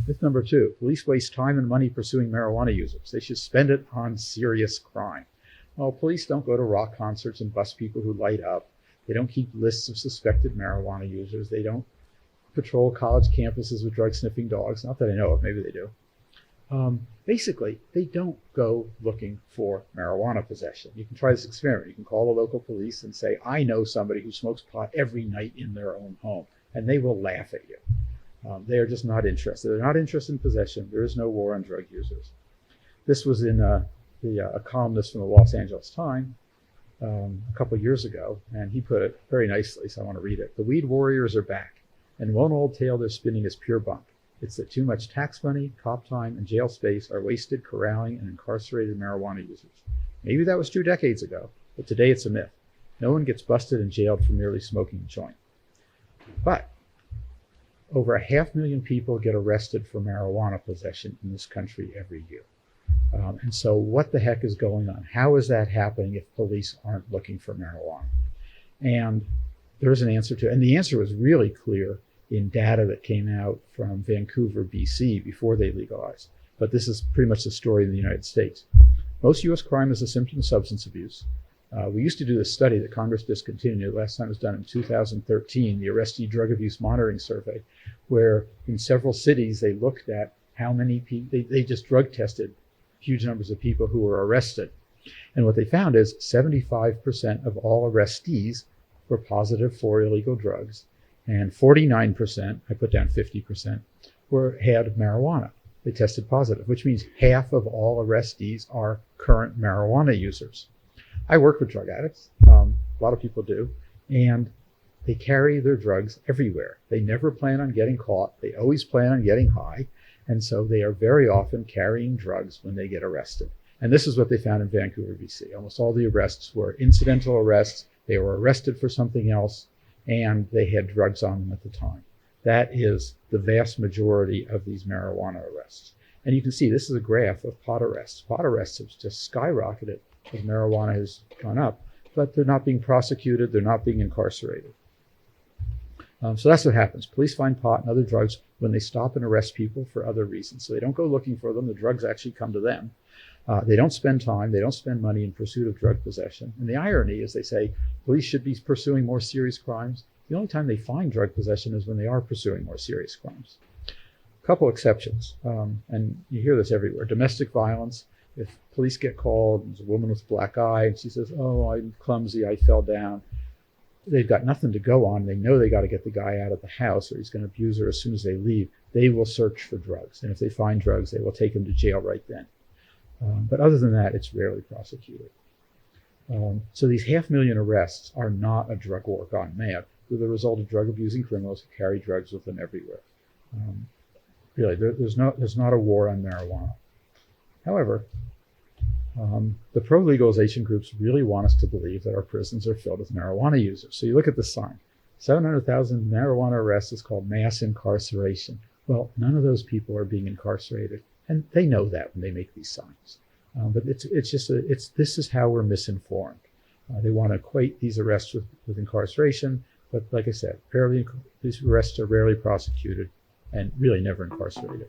Myth number 2, police waste time and money pursuing marijuana users. They should spend it on serious crime. Well, police don't go to rock concerts and bust people who light up. They don't keep lists of suspected marijuana users. They don't patrol college campuses with drug-sniffing dogs. Not that I know of, maybe they do. Basically, they don't go looking for marijuana possession. You can try this experiment. You can call the local police and say, I know somebody who smokes pot every night in their own home, and they will laugh at you. They are just not interested. They're not interested in possession. There is no war on drug users. This was in a columnist from the Los Angeles Times a couple of years ago, and he put it very nicely, so I want to read it. The weed warriors are back, and one old tale they're spinning is pure bunk. It's that too much tax money, cop time, and jail space are wasted corralling and incarcerated marijuana users. Maybe that was true decades ago, but today it's a myth. No one gets busted and jailed for merely smoking a joint. But over 500,000 people get arrested for marijuana possession in this country every year. And so what the heck is going on? How is that happening if police aren't looking for marijuana? And there's an answer to it. And the answer was really clear in data that came out from Vancouver, BC, before they legalized. But this is pretty much the story in the United States. Most U.S. crime is a symptom of substance abuse. We used to do this study that Congress discontinued. Last time it was done in 2013, the Arrestee Drug Abuse Monitoring Survey, where in several cities they looked at how many people, they just drug tested huge numbers of people who were arrested. And what they found is 75% of all arrestees were positive for illegal drugs, and 49%, I put down 50%, had marijuana. They tested positive, which means half of all arrestees are current marijuana users. I work with drug addicts, a lot of people do, and they carry their drugs everywhere. They never plan on getting caught. They always plan on getting high, and so they are very often carrying drugs when they get arrested. And this is what they found in Vancouver, BC. Almost all the arrests were incidental arrests. They were arrested for something else, and they had drugs on them at the time. That is the vast majority of these marijuana arrests. And you can see this is a graph of pot arrests. Pot arrests have just skyrocketed as marijuana has gone up, but they're not being prosecuted, they're not being incarcerated. So that's what happens. Police find pot and other drugs when they stop and arrest people for other reasons. So they don't go looking for them, the drugs actually come to them. They don't spend time, they don't spend money in pursuit of drug possession. And the irony is they say police should be pursuing more serious crimes. The only time they find drug possession is when they are pursuing more serious crimes. A couple exceptions, and you hear this everywhere. Domestic violence. If police get called, there's a woman with a black eye, and she says, oh, I'm clumsy, I fell down. They've got nothing to go on. They know they got to get the guy out of the house or he's going to abuse her as soon as they leave. They will search for drugs. And if they find drugs, they will take him to jail right then. But other than that, it's rarely prosecuted. So these 500,000 arrests are not a drug war gone mad. They're the result of drug abusing criminals who carry drugs with them everywhere. Really, there's not a war on marijuana. However, the pro-legalization groups really want us to believe that our prisons are filled with marijuana users. So you look at the sign. 700,000 marijuana arrests is called mass incarceration. Well, none of those people are being incarcerated, and they know that when they make these signs. But this is how we're misinformed. They want to equate these arrests with incarceration, but like I said, these arrests are rarely prosecuted and really never incarcerated.